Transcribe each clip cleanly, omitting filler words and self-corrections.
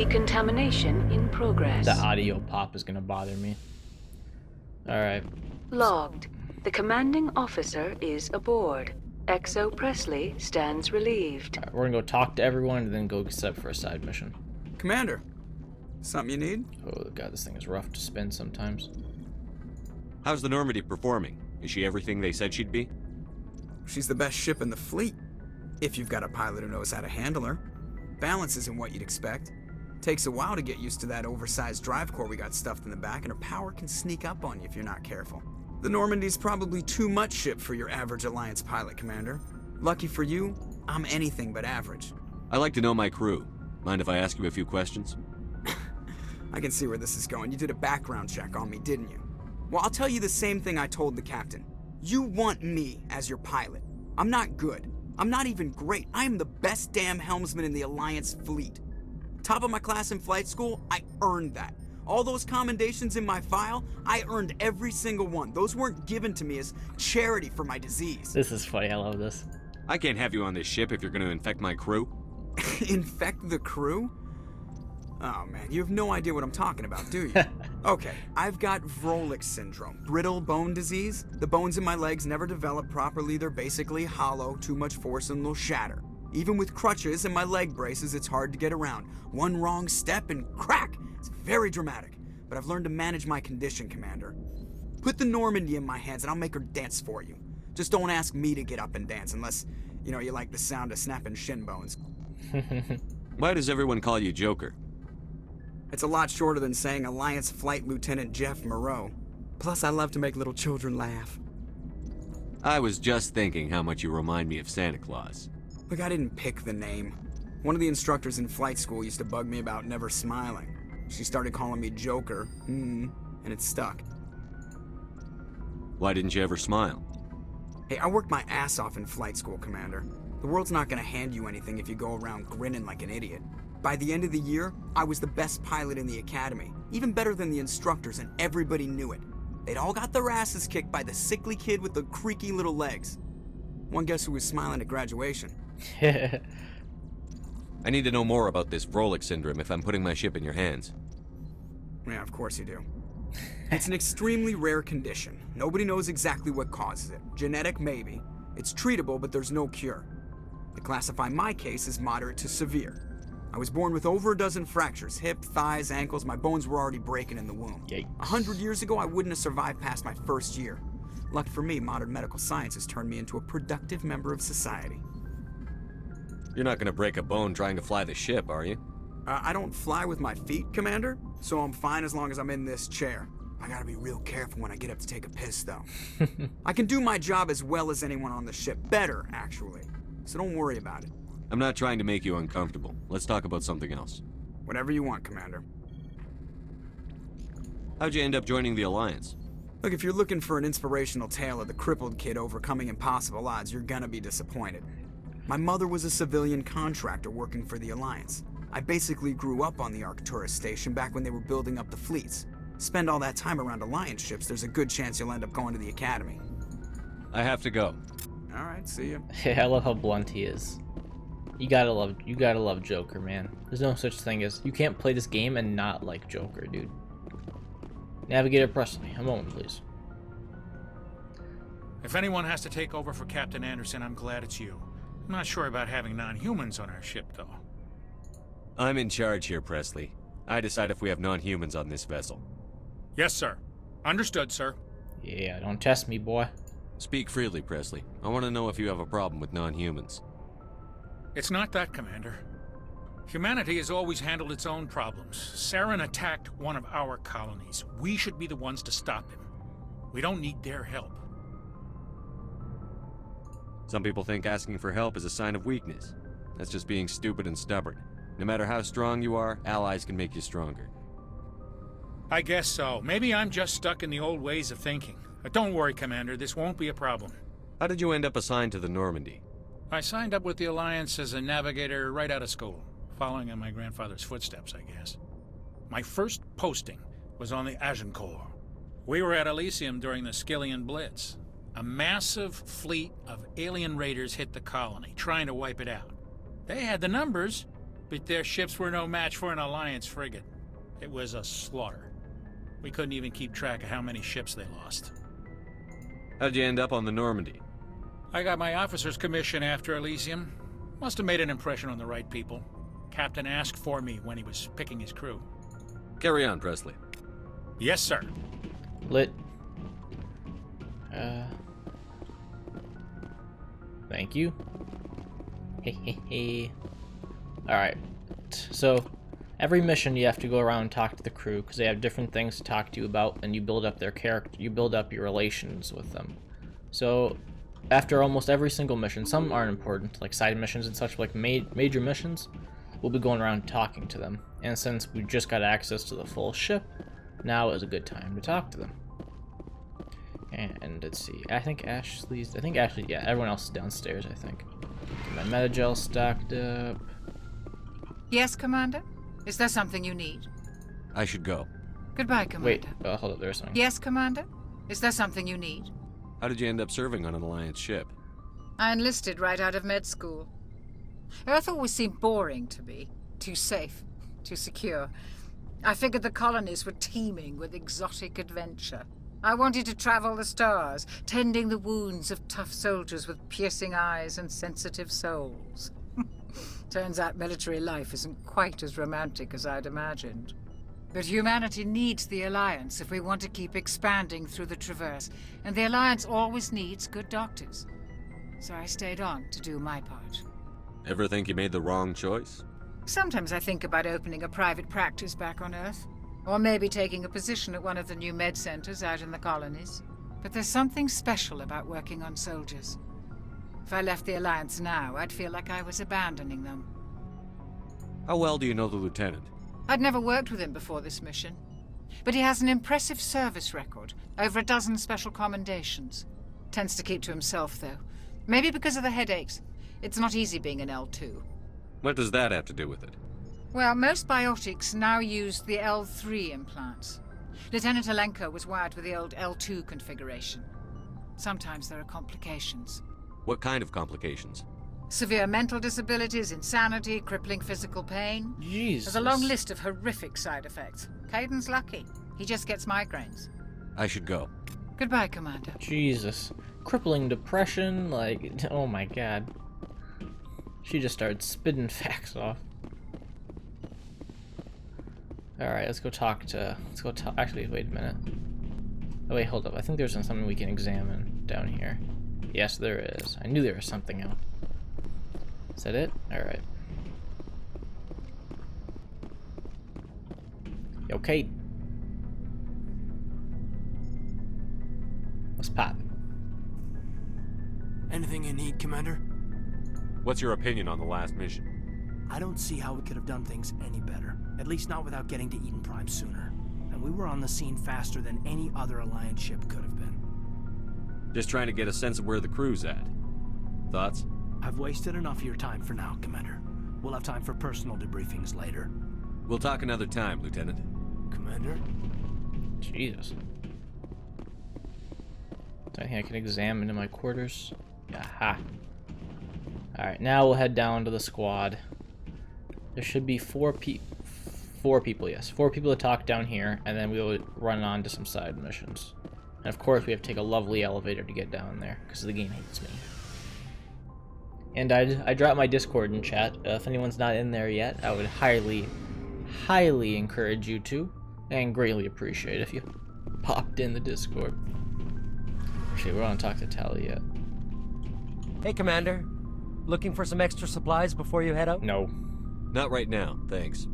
Decontamination in progress. The audio pop is gonna bother me. Alright. Logged. The commanding officer is aboard. XO Presley stands relieved. Alright, we're gonna go talk to everyone and then go set up for a side mission. Commander, something you need? Oh god, this thing is rough to spin sometimes. How's the Normandy performing? Is she everything they said she'd be? She's the best ship in the fleet, if you've got a pilot who knows how to handle her. Balance isn't what you'd expect. Takes a while to get used to that oversized drive core we got stuffed in the back, and her power can sneak up on you if you're not careful. The Normandy's probably too much ship for your average Alliance pilot, Commander. Lucky for you, I'm anything but average. I like to know my crew. Mind if I ask you a few questions? I can see where this is going. You did a background check on me, didn't you? Well, I'll tell you the same thing I told the captain. You want me as your pilot. I'm not good. I'm not even great. I am the best damn helmsman in the Alliance fleet. Top of my class in flight school, I earned that. All those commendations in my file, I earned every single one. Those weren't given to me as charity for my disease. This is funny, I love this. I can't have you on this ship if you're going to infect my crew. Infect the crew? Oh man, you have no idea what I'm talking about, do you? Okay, I've got Vrolik syndrome, brittle bone disease. The bones in my legs never develop properly. They're basically hollow, too much force and they'll shatter. Even with crutches and my leg braces, it's hard to get around. One wrong step and crack! It's very dramatic, but I've learned to manage my condition, Commander. Put the Normandy in my hands and I'll make her dance for you. Just don't ask me to get up and dance unless, you know, you like the sound of snapping shin bones. Why does everyone call you Joker? It's a lot shorter than saying Alliance Flight Lieutenant Jeff Moreau. Plus, I love to make little children laugh. I was just thinking how much you remind me of Santa Claus. Look, I didn't pick the name. One of the instructors in flight school used to bug me about never smiling. She started calling me Joker, and it stuck. Why didn't you ever smile? Hey, I worked my ass off in flight school, Commander. The world's not gonna hand you anything if you go around grinning like an idiot. By the end of the year, I was the best pilot in the academy, even better than the instructors, and everybody knew it. They'd all got their asses kicked by the sickly kid with the creaky little legs. One guess who was smiling at graduation? I need to know more about this Vrolik syndrome if I'm putting my ship in your hands. Yeah, of course you do. It's an extremely rare condition. Nobody knows exactly what causes it. Genetic, maybe. It's treatable, but there's no cure. They classify my case as moderate to severe. I was born with over a dozen fractures, hip, thighs, ankles. My bones were already breaking in the womb. Yikes. 100 years ago, I wouldn't have survived past my first year. Lucky for me, modern medical science has turned me into a productive member of society. You're not going to break a bone trying to fly the ship, are you? I don't fly with my feet, Commander, so I'm fine as long as I'm in this chair. I gotta be real careful when I get up to take a piss, though. I can do my job as well as anyone on the ship. Better, actually. So don't worry about it. I'm not trying to make you uncomfortable. Let's talk about something else. Whatever you want, Commander. How'd you end up joining the Alliance? Look, if you're looking for an inspirational tale of the crippled kid overcoming impossible odds, you're gonna be disappointed. My mother was a civilian contractor working for the Alliance. I basically grew up on the Arcturus station back when they were building up the fleets. Spend all that time around Alliance ships, there's a good chance you'll end up going to the Academy. I have to go. Alright, see ya. I love how blunt he is. You gotta love Joker, man. There's no such thing as you can't play this game and not like Joker, dude. Navigator Presley, a moment, please. If anyone has to take over for Captain Anderson, I'm glad it's you. I'm not sure about having non-humans on our ship, though. I'm in charge here, Presley. I decide if we have non-humans on this vessel. Yes, sir. Understood, sir. Yeah, don't test me, boy. Speak freely, Presley. I want to know if you have a problem with non-humans. It's not that, Commander. Humanity has always handled its own problems. Saren attacked one of our colonies. We should be the ones to stop him. We don't need their help. Some people think asking for help is a sign of weakness. That's just being stupid and stubborn. No matter how strong you are, allies can make you stronger. I guess so. Maybe I'm just stuck in the old ways of thinking. But don't worry, Commander. This won't be a problem. How did you end up assigned to the Normandy? I signed up with the Alliance as a navigator right out of school, following in my grandfather's footsteps, I guess. My first posting was on the Agincourt. We were at Elysium during the Skillian Blitz. A massive fleet of alien raiders hit the colony, trying to wipe it out. They had the numbers, but their ships were no match for an Alliance frigate. It was a slaughter. We couldn't even keep track of how many ships they lost. How'd you end up on the Normandy? I got my officer's commission after Elysium. Must have made an impression on the right people. Captain asked for me when he was picking his crew. Carry on, Presley. Yes, sir. Lit. Thank you. Hehehe. Alright. So, every mission you have to go around and talk to the crew, because they have different things to talk to you about, and you build up their character, you build up your relations with them. So, after almost every single mission, some aren't important, like side missions and such, like major missions, we'll be going around talking to them. And since we just got access to the full ship, now is a good time to talk to them. And let's see, I think Ashley, yeah, everyone else is downstairs, I think. Get my metagel stocked up. Yes, Commander? Is there something you need? I should go. Goodbye, Commander. Wait, hold up, there's something. Yes, Commander? Is there something you need? How did you end up serving on an Alliance ship? I enlisted right out of med school. Earth always seemed boring to me. Too safe, too secure. I figured the colonies were teeming with exotic adventure. I wanted to travel the stars, tending the wounds of tough soldiers with piercing eyes and sensitive souls. Turns out military life isn't quite as romantic as I'd imagined. But humanity needs the Alliance if we want to keep expanding through the Traverse, and the Alliance always needs good doctors. So I stayed on to do my part. Ever think you made the wrong choice? Sometimes I think about opening a private practice back on Earth, or maybe taking a position at one of the new med centers out in the colonies. But there's something special about working on soldiers. If I left the Alliance now, I'd feel like I was abandoning them. How well do you know the Lieutenant? I'd never worked with him before this mission, but he has an impressive service record, over a dozen special commendations. Tends to keep to himself, though. Maybe because of the headaches. It's not easy being an L2. What does that have to do with it? Well, most biotics now use the L3 implants. Lieutenant Alenko was wired with the old L2 configuration. Sometimes there are complications. What kind of complications? Severe mental disabilities, insanity, crippling physical pain. Jesus. There's a long list of horrific side effects. Caden's lucky. He just gets migraines. I should go. Goodbye, Commander. Jesus. Crippling depression, like, oh my god. She just started spitting facts off. Alright, let's go talk. Actually, wait a minute. Oh wait, hold up. I think there's something we can examine down here. Yes, there is. I knew there was something else. Is that it? Alright. Yo, Kate. What's pop? Anything you need, Commander? What's your opinion on the last mission? I don't see how we could have done things any better. At least not without getting to Eden Prime sooner. And we were on the scene faster than any other Alliance ship could have been. Just trying to get a sense of where the crew's at. Thoughts? I've wasted enough of your time for now, Commander. We'll have time for personal debriefings later. We'll talk another time, Lieutenant. Commander? Jesus. Do I think I can examine in my quarters? Aha. Alright, now we'll head down to the squad. There should be four people, yes. 4 people to talk down here, and then we'll run on to some side missions. And of course, we have to take a lovely elevator to get down there, because the game hates me. And I dropped my Discord in chat. If anyone's not in there yet, I would highly, highly encourage you to, and greatly appreciate if you popped in the Discord. Actually, we don't want to talk to Tally yet. Hey, Commander. Looking for some extra supplies before you head out? No. Not right now, thanks.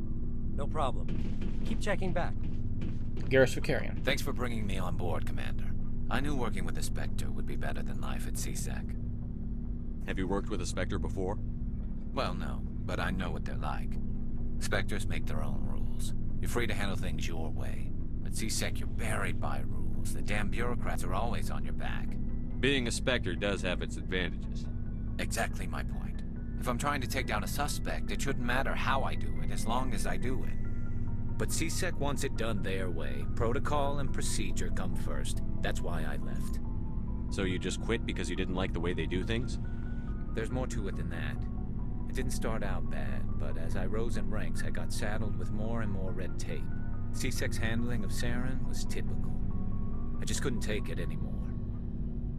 No problem. Keep checking back. Garrus Vakarian. Thanks for bringing me on board, Commander. I knew working with the Spectre would be better than life at CSEC. Have you worked with a Spectre before? Well, no, but I know what they're like. Spectres make their own rules. You're free to handle things your way. At CSEC, you're buried by rules. The damn bureaucrats are always on your back. Being a Spectre does have its advantages. Exactly my point. If I'm trying to take down a suspect, it shouldn't matter how I do it, as long as I do it. But CSEC wants it done their way. Protocol and procedure come first. That's why I left. So you just quit because you didn't like the way they do things? There's more to it than that. It didn't start out bad, but as I rose in ranks, I got saddled with more and more red tape. C-Sec's handling of Saren was typical. I just couldn't take it anymore.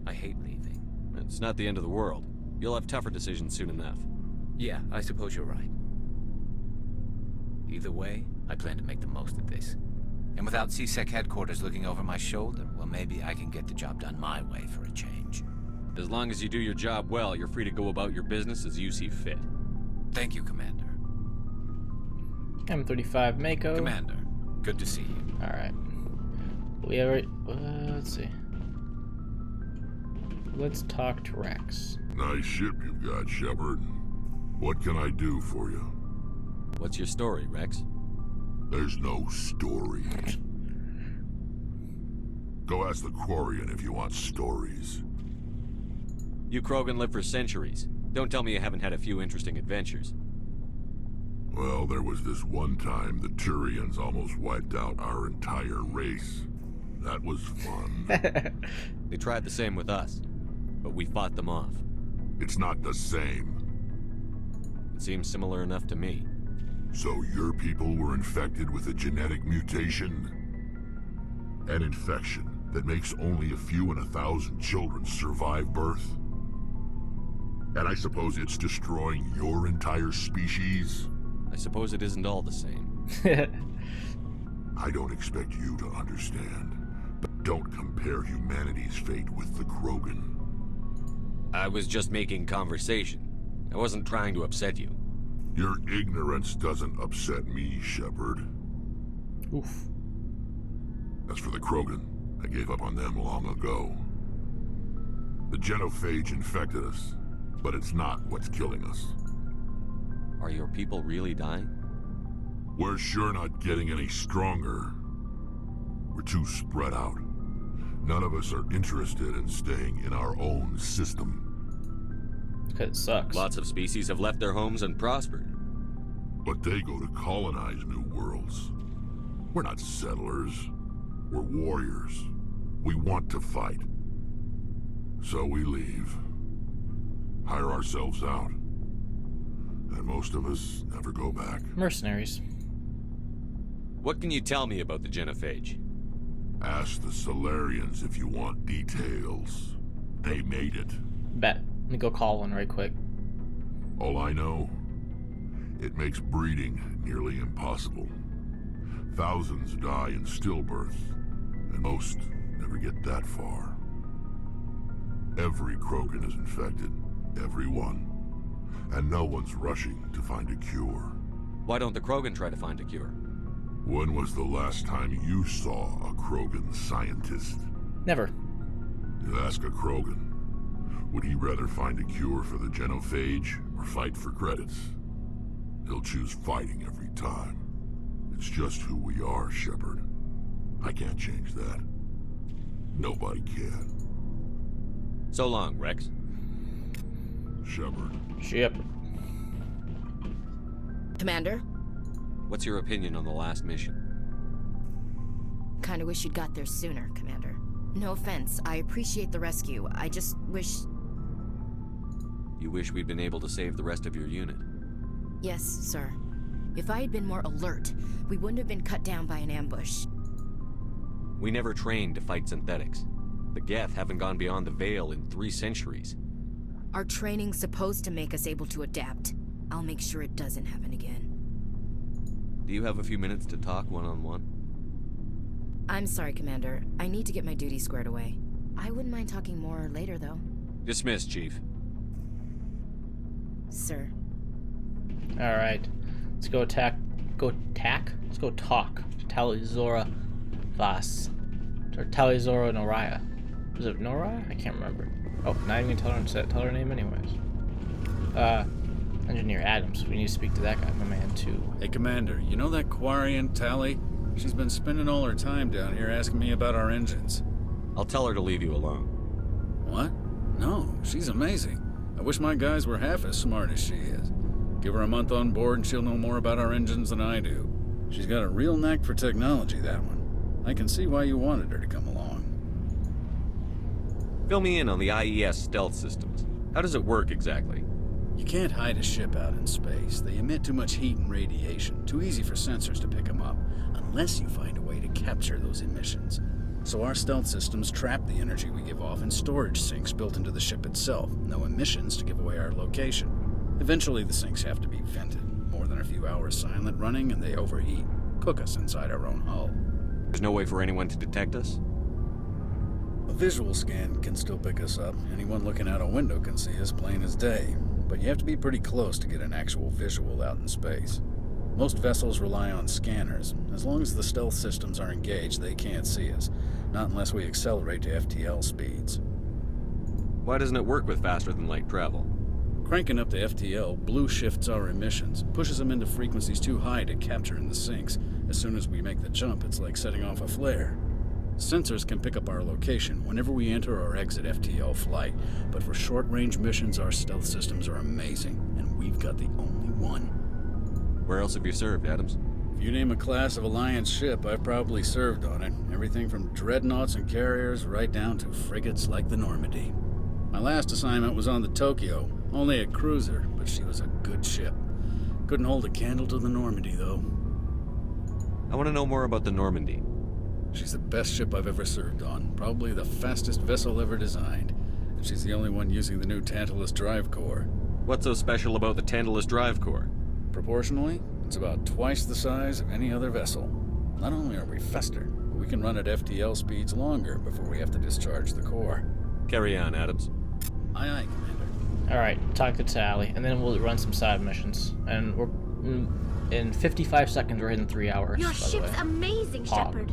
I hate leaving. It's not the end of the world. You'll have tougher decisions soon enough. Yeah, I suppose you're right. Either way, I plan to make the most of this. And without C-Sec headquarters looking over my shoulder, well, maybe I can get the job done my way for a change. As long as you do your job well, you're free to go about your business as you see fit. Thank you, Commander. M35 Mako. Commander, good to see you. Alright. We already... let's see. Let's talk to Rex. Nice ship you've got, Shepard. What can I do for you? What's your story, Rex? There's no story. Go ask the Quarian if you want stories. You Krogan live for centuries. Don't tell me you haven't had a few interesting adventures. Well, there was this one time the Turians almost wiped out our entire race. That was fun. They tried the same with us, but we fought them off. It's not the same. It seems similar enough to me. So your people were infected with a genetic mutation? An infection that makes only a few in 1,000 children survive birth? And I suppose it's destroying your entire species? I suppose it isn't all the same. I don't expect you to understand, but don't compare humanity's fate with the Krogan. I was just making conversation. I wasn't trying to upset you. Your ignorance doesn't upset me, Shepard. Oof. As for the Krogan, I gave up on them long ago. The genophage infected us, but it's not what's killing us. Are your people really dying? We're sure not getting any stronger. We're too spread out. None of us are interested in staying in our own system. Because it sucks. Lots of species have left their homes and prospered. But they go to colonize new worlds. We're not settlers. We're warriors. We want to fight. So we leave. Hire ourselves out. And most of us never go back. Mercenaries. What can you tell me about the genophage? Ask the Solarians if you want details. They made it. Bet. Let me go call one right quick. All I know, it makes breeding nearly impossible. Thousands die in stillbirth, and most never get that far. Every Krogan is infected. Every one. And no one's rushing to find a cure. Why don't the Krogan try to find a cure? When was the last time you saw a Krogan scientist? Never. You ask a Krogan, would he rather find a cure for the genophage or fight for credits? He'll choose fighting every time. It's just who we are, Shepard. I can't change that. Nobody can. So long, Rex. Shepard. Shepard. Commander? What's your opinion on the last mission? Kinda wish you'd got there sooner, Commander. No offense, I appreciate the rescue. I just wish... You wish we'd been able to save the rest of your unit? Yes, sir. If I had been more alert, we wouldn't have been cut down by an ambush. We never trained to fight synthetics. The Geth haven't gone beyond the Veil in 3 centuries. Our training's supposed to make us able to adapt. I'll make sure it doesn't happen again. Do you have a few minutes to talk one-on-one? I'm sorry, Commander. I need to get my duty squared away. I wouldn't mind talking more later, though. Dismissed, Chief. Sir. Alright. Let's go attack. Let's go talk to Tali'Zorah Vas. Or Tali'Zorah Noraya. Is it Noraya? I can't remember. Oh, not even gonna tell her name anyways. Engineer Adams. We need to speak to that guy, my man, too. Hey, Commander, you know that Quarian, Tali? She's been spending all her time down here asking me about our engines. I'll tell her to leave you alone. What? No, she's amazing. I wish my guys were half as smart as she is. Give her a month on board and she'll know more about our engines than I do. She's got a real knack for technology, that one. I can see why you wanted her to come along. Fill me in on the IES stealth systems. How does it work exactly? You can't hide a ship out in space. They emit too much heat and radiation, too easy for sensors to pick them up, unless you find a way to capture those emissions. So our stealth systems trap the energy we give off in storage sinks built into the ship itself. No emissions to give away our location. Eventually the sinks have to be vented. More than a few hours silent running and they overheat. Cook us inside our own hull. There's no way for anyone to detect us? A visual scan can still pick us up. Anyone looking out a window can see us plain as day. But you have to be pretty close to get an actual visual out in space. Most vessels rely on scanners. As long as the stealth systems are engaged, they can't see us. Not unless we accelerate to FTL speeds. Why doesn't it work with faster-than-light travel? Cranking up to FTL blue shifts our emissions, pushes them into frequencies too high to capture in the sinks. As soon as we make the jump, it's like setting off a flare. Sensors can pick up our location whenever we enter or exit FTL flight, but for short-range missions, our stealth systems are amazing, and we've got the only one. Where else have you served, Adams? If you name a class of Alliance ship, I've probably served on it. Everything from dreadnoughts and carriers right down to frigates like the Normandy. My last assignment was on the Tokyo, only a cruiser, but she was a good ship. Couldn't hold a candle to the Normandy, though. I want to know more about the Normandy. She's the best ship I've ever served on, probably the fastest vessel ever designed. And she's the only one using the new Tantalus drive core. What's so special about the Tantalus drive core? Proportionally, it's about twice the size of any other vessel. Not only are we faster, but we can run at FTL speeds longer before we have to discharge the core. Carry on, Adams. Aye, aye, Commander. Alright, talk to Tally, and then we'll run some side missions. And we're in 55 seconds, we're hitting 3 hours. Your by the ship's way. amazing, Hog. Shepard.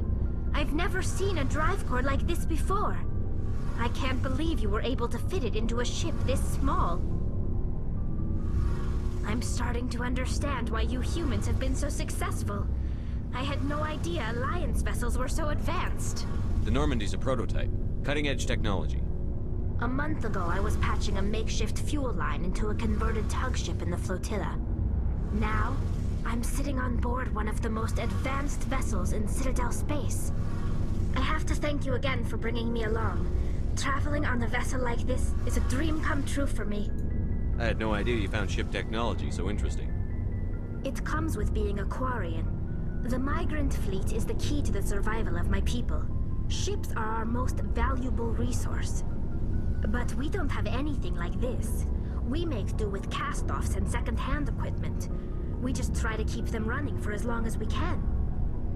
I've never seen a drive core like this before. I can't believe you were able to fit it into a ship this small. I'm starting to understand why you humans have been so successful. I had no idea Alliance vessels were so advanced. The Normandy's a prototype. Cutting-edge technology. A month ago, I was patching a makeshift fuel line into a converted tug ship in the flotilla. Now, I'm sitting on board one of the most advanced vessels in Citadel space. I have to thank you again for bringing me along. Traveling on a vessel like this is a dream come true for me. I had no idea you found ship technology so interesting. It comes with being a Quarian. The migrant fleet is the key to the survival of my people. Ships are our most valuable resource. But we don't have anything like this. We make do with cast-offs and second-hand equipment. We just try to keep them running for as long as we can.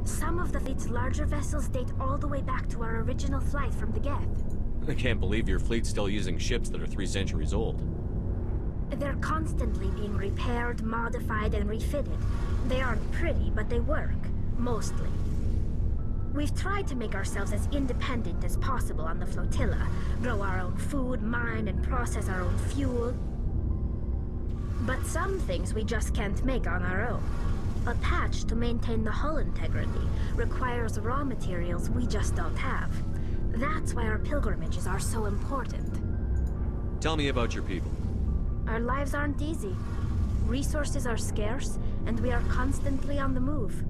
Some of the fleet's larger vessels date all the way back to our original flight from the Geth. I can't believe your fleet's still using ships that are 3 centuries old. They're constantly being repaired, modified, and refitted. They aren't pretty, but they work. Mostly. We've tried to make ourselves as independent as possible on the flotilla. Grow our own food, mine, and process our own fuel. But some things we just can't make on our own. A patch to maintain the hull integrity requires raw materials we just don't have. That's why our pilgrimages are so important. Tell me about your people. Our lives aren't easy. Resources are scarce, and we are constantly on the move.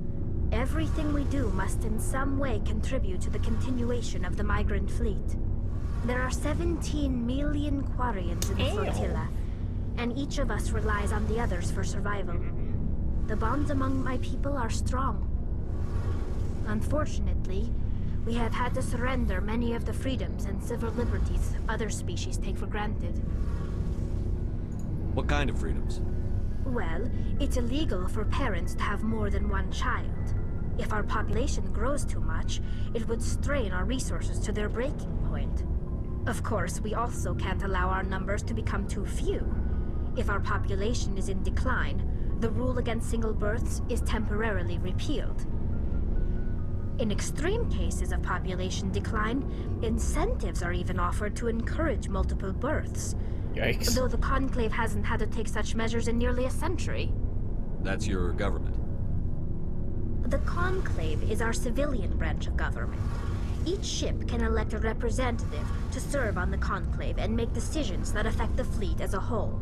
Everything we do must in some way contribute to the continuation of the migrant fleet. There are 17 million Quarians in the flotilla, and each of us relies on the others for survival. The bonds among my people are strong. Unfortunately, we have had to surrender many of the freedoms and civil liberties other species take for granted. What kind of freedoms? Well, it's illegal for parents to have more than one child. If our population grows too much, it would strain our resources to their breaking point. Of course, we also can't allow our numbers to become too few. If our population is in decline, the rule against single births is temporarily repealed. In extreme cases of population decline, incentives are even offered to encourage multiple births. Yikes. Though the Conclave hasn't had to take such measures in nearly a century. That's your government. The Conclave is our civilian branch of government. Each ship can elect a representative to serve on the Conclave and make decisions that affect the fleet as a whole.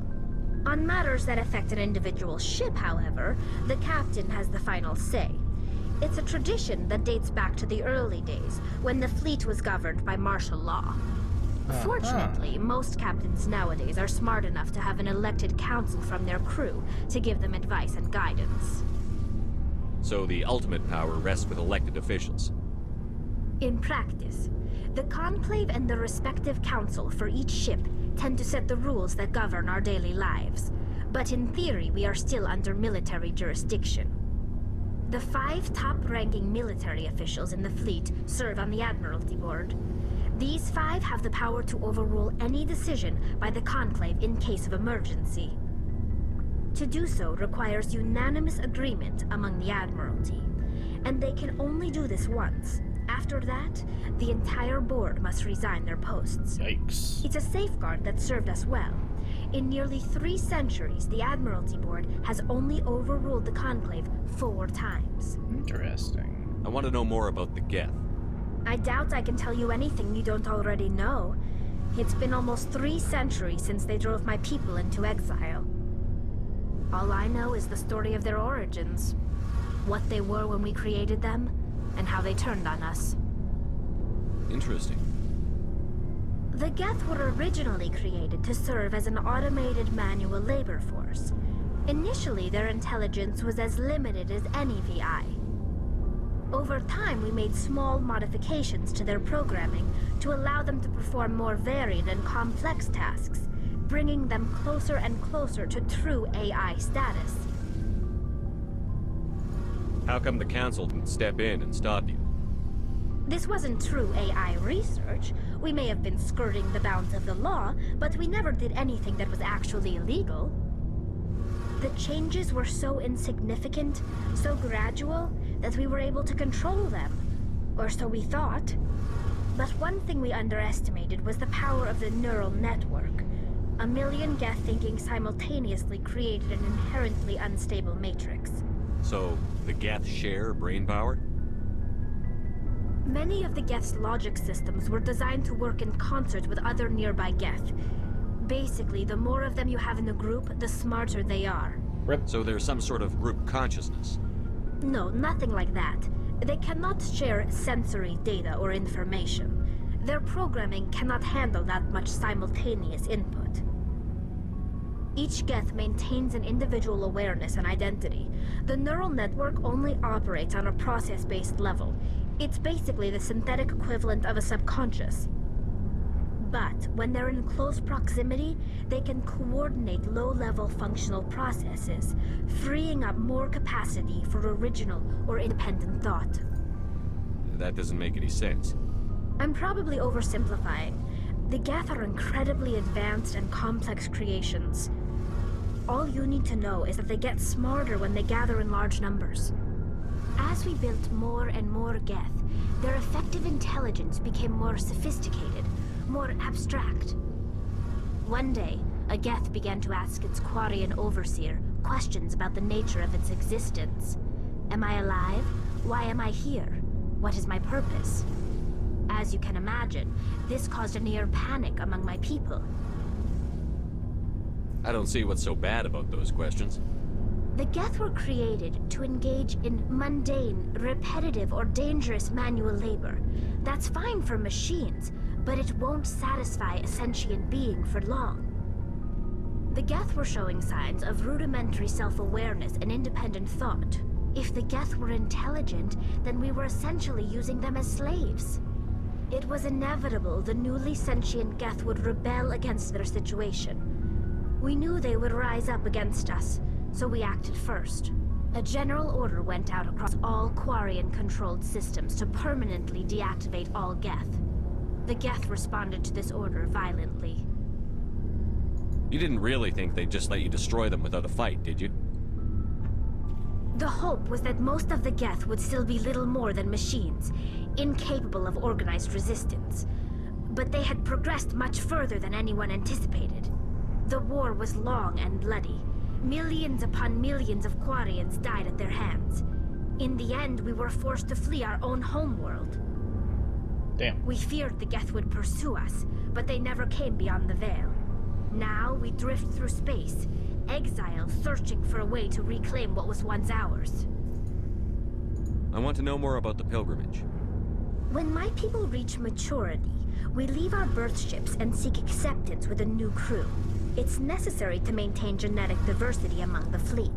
On matters that affect an individual ship, however, the captain has the final say. It's a tradition that dates back to the early days, when the fleet was governed by martial law. Fortunately, most captains nowadays are smart enough to have an elected council from their crew to give them advice and guidance. So the ultimate power rests with elected officials. In practice, the Conclave and the respective council for each ship tend to set the rules that govern our daily lives. But in theory, we are still under military jurisdiction. The 5 top-ranking military officials in the fleet serve on the Admiralty Board. These 5 have the power to overrule any decision by the Conclave in case of emergency. To do so requires unanimous agreement among the Admiralty, and they can only do this once. After that, the entire board must resign their posts. Yikes. It's a safeguard that served us well. In nearly 3 centuries, the Admiralty Board has only overruled the Conclave 4 times. Interesting. I want to know more about the Geth. I doubt I can tell you anything you don't already know. It's been almost 3 centuries since they drove my people into exile. All I know is the story of their origins. What they were when we created them, and how they turned on us. Interesting. The Geth were originally created to serve as an automated manual labor force. Initially, their intelligence was as limited as any VI. Over time, we made small modifications to their programming to allow them to perform more varied and complex tasks, bringing them closer and closer to true AI status. How come the Council didn't step in and stop you? This wasn't true AI research. We may have been skirting the bounds of the law, but we never did anything that was actually illegal. The changes were so insignificant, so gradual, that we were able to control them. Or so we thought. But one thing we underestimated was the power of the neural network. A million Geth thinking simultaneously created an inherently unstable matrix. So, the Geth share brain power? Many of the Geth's logic systems were designed to work in concert with other nearby Geth. Basically, the more of them you have in a group, the smarter they are. So there's some sort of group consciousness? No, nothing like that. They cannot share sensory data or information. Their programming cannot handle that much simultaneous input. Each Geth maintains an individual awareness and identity. The neural network only operates on a process-based level. It's basically the synthetic equivalent of a subconscious. But when they're in close proximity, they can coordinate low-level functional processes, freeing up more capacity for original or independent thought. That doesn't make any sense. I'm probably oversimplifying. The Geth are incredibly advanced and complex creations. All you need to know is that they get smarter when they gather in large numbers. As we built more and more Geth, their effective intelligence became more sophisticated, more abstract. One day, a Geth began to ask its Quarian overseer questions about the nature of its existence. Am I alive? Why am I here? What is my purpose? As you can imagine, this caused a near panic among my people. I don't see what's so bad about those questions. The Geth were created to engage in mundane, repetitive, or dangerous manual labor. That's fine for machines, but it won't satisfy a sentient being for long. The Geth were showing signs of rudimentary self-awareness and independent thought. If the Geth were intelligent, then we were essentially using them as slaves. It was inevitable the newly sentient Geth would rebel against their situation. We knew they would rise up against us, so we acted first. A general order went out across all Quarian-controlled systems to permanently deactivate all Geth. The Geth responded to this order violently. You didn't really think they'd just let you destroy them without a fight, did you? The hope was that most of the Geth would still be little more than machines, incapable of organized resistance. But they had progressed much further than anyone anticipated. The war was long and bloody. Millions upon millions of Quarians died at their hands. In the end, we were forced to flee our own homeworld. Damn. We feared the Geth would pursue us, but they never came beyond the Veil. Now we drift through space, exile, searching for a way to reclaim what was once ours. I want to know more about the pilgrimage. When my people reach maturity, we leave our birth ships and seek acceptance with a new crew. It's necessary to maintain genetic diversity among the fleet.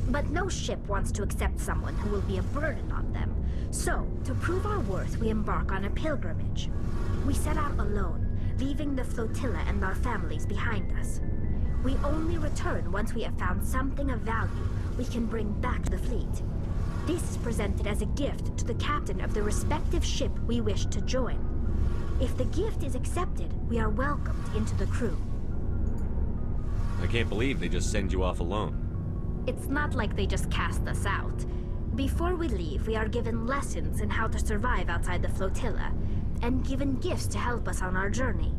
But no ship wants to accept someone who will be a burden on them. So, to prove our worth, we embark on a pilgrimage. We set out alone, leaving the flotilla and our families behind us. We only return once we have found something of value we can bring back to the fleet. This is presented as a gift to the captain of the respective ship we wish to join. If the gift is accepted, we are welcomed into the crew. I can't believe they just send you off alone. It's not like they just cast us out. Before we leave, we are given lessons in how to survive outside the flotilla, and given gifts to help us on our journey.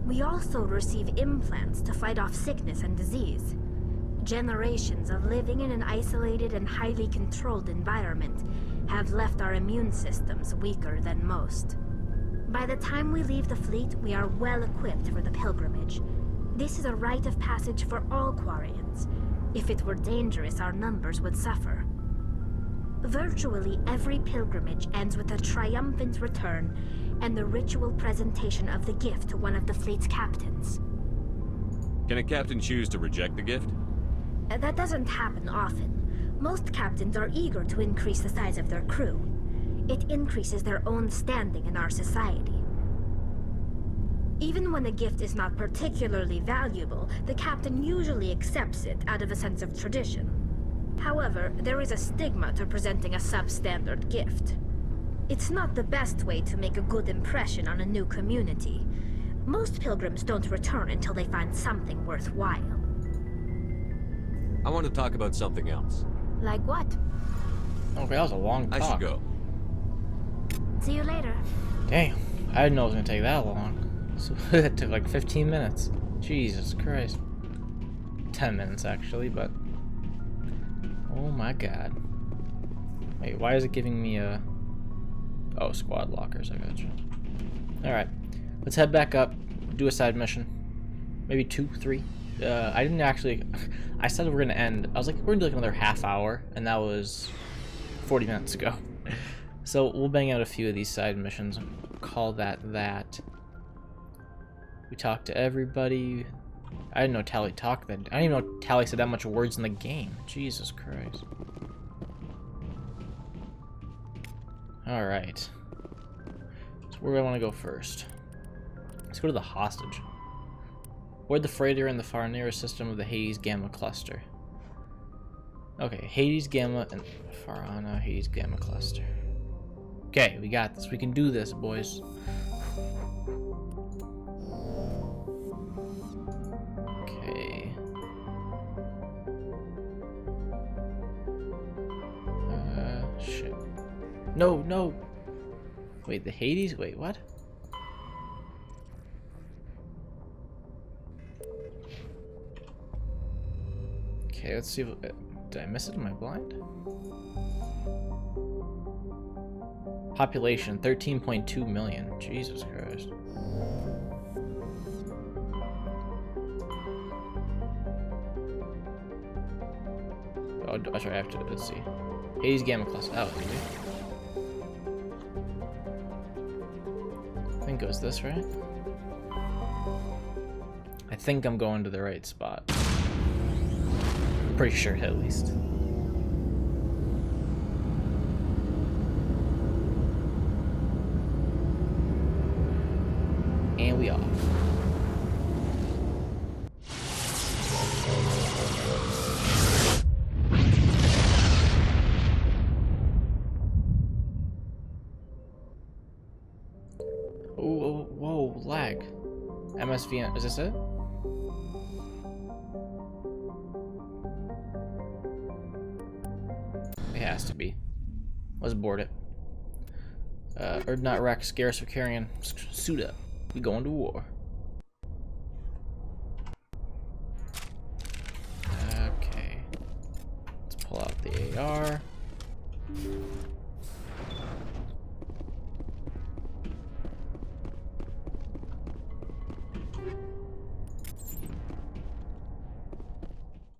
We also receive implants to fight off sickness and disease. Generations of living in an isolated and highly controlled environment have left our immune systems weaker than most. By the time we leave the fleet, we are well equipped for the pilgrimage. This is a rite of passage for all Quarians. If it were dangerous, our numbers would suffer. Virtually every pilgrimage ends with a triumphant return and the ritual presentation of the gift to one of the fleet's captains. Can a captain choose to reject the gift? That doesn't happen often. Most captains are eager to increase the size of their crew. It increases their own standing in our society. Even when a gift is not particularly valuable, the captain usually accepts it out of a sense of tradition. However, there is a stigma to presenting a substandard gift. It's not the best way to make a good impression on a new community. Most pilgrims don't return until they find something worthwhile. I want to talk about something else. Like what? Okay, that was a long talk. I should go. See you later. Damn, I didn't know it was gonna take that long. So it took like 15 minutes. Jesus Christ. 10 minutes actually, but oh my god. Wait, why is it giving me a... Oh, squad lockers, I gotcha. Alright, let's head back up, do a side mission. Maybe 2, 3. I didn't actually... I said we were gonna end... I was like, we're gonna do like another half hour, and that was 40 minutes ago. So we'll bang out a few of these side missions and call that that. We talked to everybody. I didn't know Tally talked that. I didn't even know Tally said that much words in the game. Jesus Christ. Alright. So where do I want to go first? Let's go to the hostage. Board the freighter in the far nearest system of the Hades Gamma cluster. Okay, Hades Gamma and Farana Hades Gamma cluster. Okay, we got this. We can do this, boys. Okay. Shit. No, no. Wait, the Hades? Wait, what? Okay, let's see if... did I miss it? Am I blind? Population 13.2 million. Jesus Christ. Oh, sorry, I have to, let's see. Hades Gamma cluster. Oh, okay. I think it was this, right? I think I'm going to the right spot. I'm pretty sure, at least. And we off. Oh, whoa, lag. MSVN, is this it? It has to be. Let's board it. Urdnot Rex, Garrus Vicarian, suit up. We going to war. Okay. Let's pull out the AR.